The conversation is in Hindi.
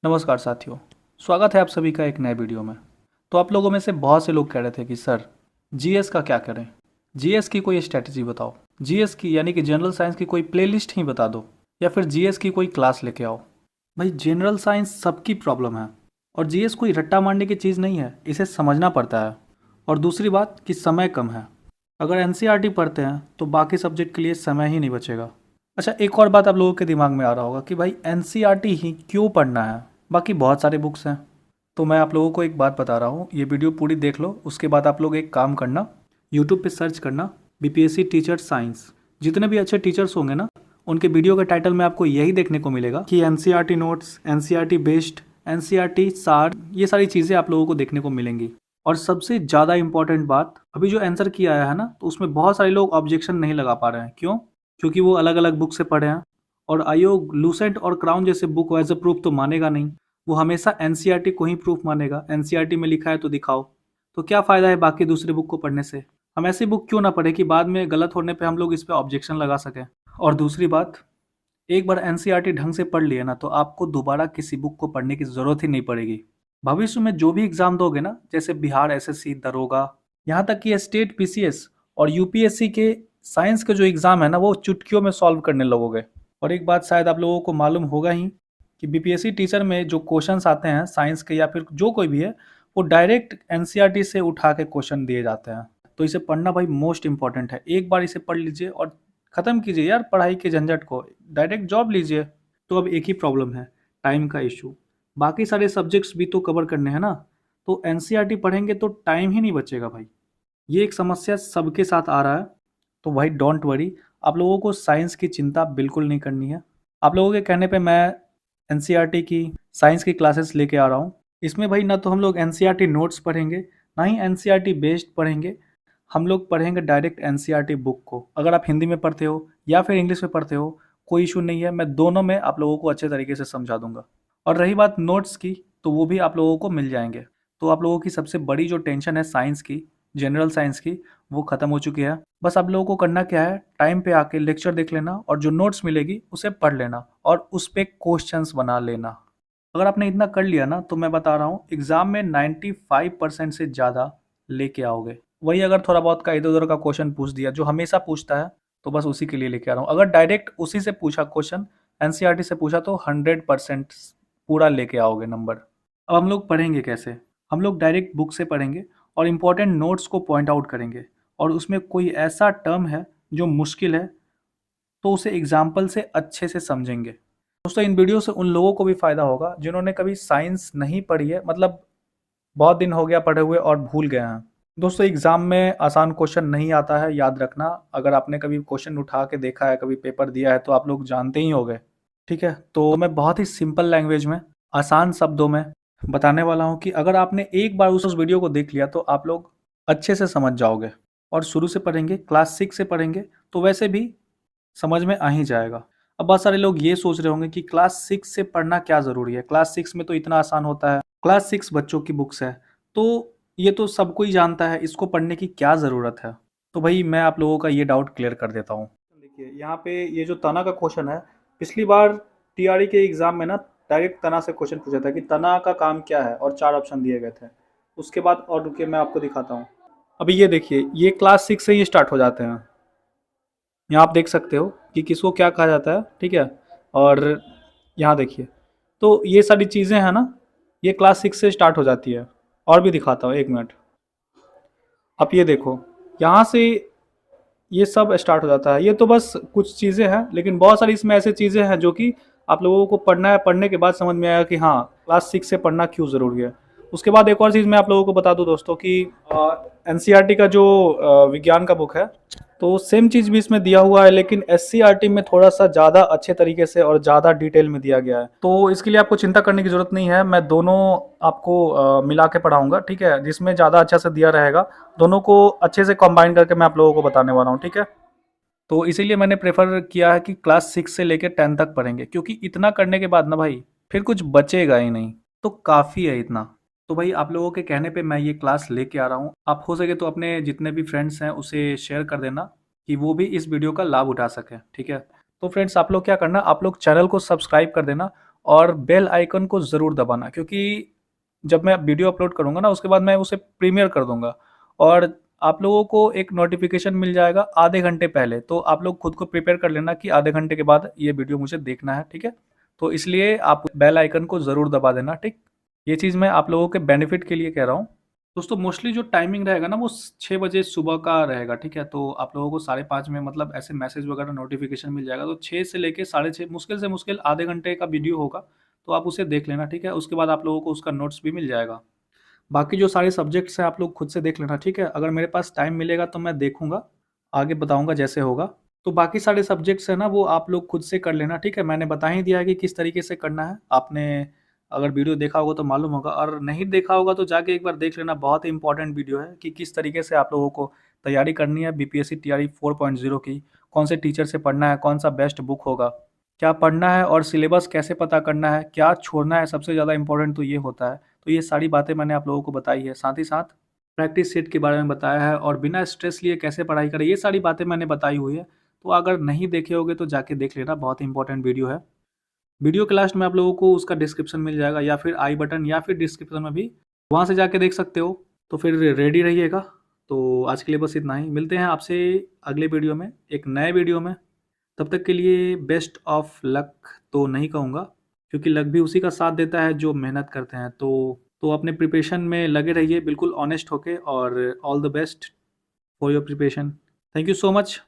नमस्कार साथियों, स्वागत है आप सभी का एक नए वीडियो में। तो आप लोगों में से बहुत से लोग कह रहे थे कि सर जीएस का क्या करें, जीएस की कोई स्ट्रैटेजी बताओ, जीएस की यानी कि जनरल साइंस की कोई प्लेलिस्ट ही बता दो, या फिर जीएस की कोई क्लास लेके आओ। भाई जनरल साइंस सबकी प्रॉब्लम है और जीएस कोई रट्टा मारने की चीज़ नहीं है, इसे समझना पड़ता है। और दूसरी बात कि समय कम है, अगर एनसीईआरटी पढ़ते हैं तो बाकी सब्जेक्ट के लिए समय ही नहीं बचेगा। अच्छा, एक और बात आप लोगों के दिमाग में आ रहा होगा कि भाई एनसीईआरटी ही क्यों पढ़ना है, बाकी बहुत सारे बुक्स हैं। तो मैं आप लोगों को एक बात बता रहा हूँ, ये वीडियो पूरी देख लो, उसके बाद आप लोग एक काम करना, यूट्यूब पे सर्च करना बीपीएससी टीचर साइंस। जितने भी अच्छे टीचर्स होंगे ना, उनके वीडियो के टाइटल में आपको यही देखने को मिलेगा कि NCERT notes, NCERT based, NCERT सार, ये सारी चीज़ें आप लोगों को देखने को मिलेंगी। और सबसे ज़्यादा इंपॉर्टेंट बात, अभी जो आंसर किया आया है ना, तो उसमें बहुत सारे लोग ऑब्जेक्शन नहीं लगा पा रहे हैं। क्यों? क्योंकि वो अलग अलग बुक से पढ़े हैं और आयोग लूसेंट और क्राउन जैसे बुक एज ए प्रूफ तो मानेगा नहीं। वो हमेशा एनसीईआरटी को ही प्रूफ मानेगा, एनसीईआरटी में लिखा है तो दिखाओ। तो क्या फ़ायदा है बाकी दूसरे बुक को पढ़ने से? हम ऐसी बुक क्यों ना पढ़े कि बाद में गलत होने पे हम लोग इस पे ऑब्जेक्शन लगा सकें। और दूसरी बात, एक बार एनसीईआरटी ढंग से पढ़ लिए ना, तो आपको दोबारा किसी बुक को पढ़ने की ज़रूरत ही नहीं पड़ेगी। भविष्य में जो भी एग्ज़ाम दोगे ना, जैसे बिहार एसएससी, दरोगा, यहाँ तक कि स्टेट पीसीएस और यूपीएससी के साइंस के जो एग्ज़ाम है ना, वो चुटकियों में सॉल्व करने लगोगे। और एक बात शायद आप लोगों को मालूम होगा ही कि बीपीएससी टीचर में जो क्वेश्चंस आते हैं साइंस के या फिर जो कोई भी है, वो डायरेक्ट एनसीईआरटी से उठा के क्वेश्चन दिए जाते हैं। तो इसे पढ़ना भाई मोस्ट इंपॉर्टेंट है। एक बार इसे पढ़ लीजिए और ख़त्म कीजिए यार पढ़ाई के झंझट को, डायरेक्ट जॉब लीजिए। तो अब एक ही प्रॉब्लम है, टाइम का इशू। बाकी सारे सब्जेक्ट्स भी तो कवर करने हैं ना, तो एनसीईआरटी पढ़ेंगे तो टाइम ही नहीं बचेगा भाई। ये एक समस्या सबके साथ आ रहा है। तो भाई डोंट वरी, आप लोगों को साइंस की चिंता बिल्कुल नहीं करनी है। आप लोगों के कहने पे मैं एनसीईआरटी की साइंस की क्लासेस लेके आ रहा हूँ। इसमें भाई ना तो हम लोग एनसीईआरटी नोट्स पढ़ेंगे, ना ही एनसीईआरटी बेस्ड पढ़ेंगे। हम लोग पढ़ेंगे डायरेक्ट एनसीईआरटी बुक को। अगर आप हिंदी में पढ़ते हो या फिर इंग्लिश में पढ़ते हो, कोई इशू नहीं है, मैं दोनों में आप लोगों को अच्छे तरीके से समझा दूंगा। और रही बात नोट्स की, तो वो भी आप लोगों को मिल जाएंगे। तो आप लोगों की सबसे बड़ी जो टेंशन है साइंस की, जनरल साइंस की, वो ख़त्म हो चुकी है। बस आप लोगों को करना क्या है, टाइम पे आके लेक्चर देख लेना और जो नोट्स मिलेगी उसे पढ़ लेना और उस पर क्वेश्चंस बना लेना। अगर आपने इतना कर लिया ना, तो मैं बता रहा हूँ एग्ज़ाम में 95% से ज़्यादा लेके आओगे। वही अगर थोड़ा बहुत का इधर उधर का क्वेश्चन पूछ दिया, जो हमेशा पूछता है, तो बस उसी के लिए लेके आ रहा हूँ। अगर डायरेक्ट उसी से पूछा क्वेश्चन, एनसीईआरटी से पूछा, तो 100% पूरा लेके आओगे नंबर। अब हम लोग पढ़ेंगे कैसे? हम लोग डायरेक्ट बुक से पढ़ेंगे और इम्पोर्टेंट नोट्स को पॉइंट आउट करेंगे। और उसमें कोई ऐसा टर्म है जो मुश्किल है, तो उसे एग्जाम्पल से अच्छे से समझेंगे। दोस्तों, इन वीडियो से उन लोगों को भी फ़ायदा होगा जिन्होंने कभी साइंस नहीं पढ़ी है, मतलब बहुत दिन हो गया पढ़े हुए और भूल गए हैं। दोस्तों, एग्ज़ाम में आसान क्वेश्चन नहीं आता है, याद रखना। अगर आपने कभी क्वेश्चन उठा के देखा है, कभी पेपर दिया है, तो आप लोग जानते ही होंगे। ठीक है, तो मैं बहुत ही सिंपल लैंग्वेज में, आसान शब्दों में बताने वाला हूँ कि अगर आपने एक बार उस वीडियो को देख लिया तो आप लोग अच्छे से समझ जाओगे। और शुरू से पढ़ेंगे, क्लास 6 से पढ़ेंगे, तो वैसे भी समझ में आ ही जाएगा। अब बहुत सारे लोग ये सोच रहे होंगे कि क्लास 6 से पढ़ना क्या ज़रूरी है, क्लास 6 में तो इतना आसान होता है, क्लास 6 बच्चों की बुक्स है, तो ये तो सबको ही जानता है, इसको पढ़ने की क्या ज़रूरत है। तो भाई मैं आप लोगों का ये डाउट क्लियर कर देता हूँ। देखिए यहाँ पे ये जो तना का क्वेश्चन है, पिछली बार टीआरई के एग्ज़ाम में ना डायरेक्ट तना से क्वेश्चन पूछा था कि तना का काम क्या है, और 4 ऑप्शन दिए गए थे। उसके बाद और रुकिए मैं आपको दिखाता हूँ। अभी ये देखिए, ये क्लास 6 से ही स्टार्ट हो जाते हैं। यहाँ आप देख सकते हो कि किसको क्या कहा जाता है, ठीक है। और यहाँ देखिए, तो ये सारी चीज़ें हैं ना, ये क्लास 6 से स्टार्ट हो जाती है। और भी दिखाता हूँ, एक मिनट। अब ये देखो, यहाँ से ये सब स्टार्ट हो जाता है। ये तो बस कुछ चीज़ें हैं, लेकिन बहुत सारी इसमें ऐसी चीज़ें हैं जो कि आप लोगों को पढ़ना है, पढ़ने के बाद समझ में आएगा कि हाँ, क्लास 6 से पढ़ना क्यों ज़रूरी है। उसके बाद एक और चीज़ मैं आप लोगों को बता दूं दोस्तों कि एनसीईआरटी का जो विज्ञान का बुक है, तो सेम चीज़ भी इसमें दिया हुआ है, लेकिन एससीईआरटी में थोड़ा सा ज़्यादा अच्छे तरीके से और ज़्यादा डिटेल में दिया गया है। तो इसके लिए आपको चिंता करने की ज़रूरत नहीं है, मैं दोनों आपको मिला के पढ़ाऊँगा, ठीक है, जिसमें ज़्यादा अच्छा से दिया रहेगा। दोनों को अच्छे से कंबाइन करके मैं आप लोगों को बताने वाला हूँ, ठीक है। तो इसीलिए मैंने प्रेफर किया है कि क्लास 6 से लेकर 10 तक पढ़ेंगे, क्योंकि इतना करने के बाद ना भाई फिर कुछ बचेगा ही नहीं, तो काफ़ी है इतना। तो भाई आप लोगों के कहने पे मैं ये क्लास लेके आ रहा हूँ। आप हो सके तो अपने जितने भी फ्रेंड्स हैं उसे शेयर कर देना कि वो भी इस वीडियो का लाभ उठा सकें, ठीक है। तो फ्रेंड्स, आप लोग क्या करना, आप लोग चैनल को सब्सक्राइब कर देना और बेल आइकन को ज़रूर दबाना, क्योंकि जब मैं वीडियो अपलोड करूँगा ना उसके बाद मैं उसे प्रीमियर कर दूँगा और आप लोगों को एक नोटिफिकेशन मिल जाएगा आधे घंटे पहले। तो आप लोग खुद को प्रिपेयर कर लेना कि आधे घंटे के बाद ये वीडियो मुझे देखना है, ठीक है? तो इसलिए आप बेल आइकन को ज़रूर दबा देना, ठीक? ये चीज़ मैं आप लोगों के बेनिफिट के लिए कह रहा हूँ। दोस्तों मोस्टली जो टाइमिंग रहेगा ना वो 6 बजे सुबह का रहेगा, ठीक है? तो आप लोगों को 5:30 में मतलब ऐसे मैसेज वगैरह नोटिफिकेशन मिल जाएगा। तो 6 से लेके 6:30 मुश्किल से मुश्किल आधे घंटे का वीडियो होगा, तो आप उसे देख लेना, ठीक है? उसके बाद आप लोगों को उसका नोट्स भी मिल जाएगा। बाकी जो सारे सब्जेक्ट्स हैं आप लोग खुद से देख लेना, ठीक है? अगर मेरे पास टाइम मिलेगा तो मैं देखूँगा, आगे बताऊँगा जैसे होगा। तो बाकी सारे सब्जेक्ट्स हैं ना वो आप लोग खुद से कर लेना, ठीक है? मैंने बता ही दिया है कि किस तरीके से करना है। आपने अगर वीडियो देखा होगा तो मालूम होगा, और नहीं देखा होगा तो जाके एक बार देख लेना। बहुत ही इंपॉर्टेंट वीडियो है कि किस तरीके से आप लोगों को तैयारी करनी है बीपीएससी टीआरई 4.0 की, कौन से टीचर से पढ़ना है, कौन सा बेस्ट बुक होगा, क्या पढ़ना है और सिलेबस कैसे पता करना है, क्या छोड़ना है, सबसे ज़्यादा इंपॉर्टेंट तो ये होता है। तो ये सारी बातें मैंने आप लोगों को बताई है। साथ ही साथ प्रैक्टिस सेट के बारे में बताया है और बिना स्ट्रेस लिए कैसे पढ़ाई करें, ये सारी बातें मैंने बताई हुई है। तो अगर नहीं देखे होगे तो जाके देख लेना, बहुत ही इंपॉर्टेंट वीडियो है। वीडियो के लास्ट में आप लोगों को उसका डिस्क्रिप्शन मिल जाएगा या फिर आई बटन या फिर डिस्क्रिप्शन में भी, वहाँ से जाके देख सकते हो। तो फिर रेडी रहिएगा। तो आज के लिए बस इतना ही, मिलते हैं आपसे अगले वीडियो में एक नए वीडियो में। तब तक के लिए बेस्ट ऑफ लक तो नहीं कहूँगा, क्योंकि लक भी उसी का साथ देता है जो मेहनत करते हैं। तो अपने प्रिपरेशन में लगे रहिए बिल्कुल ऑनेस्ट होके, और all the best for your preparation. Thank you so much.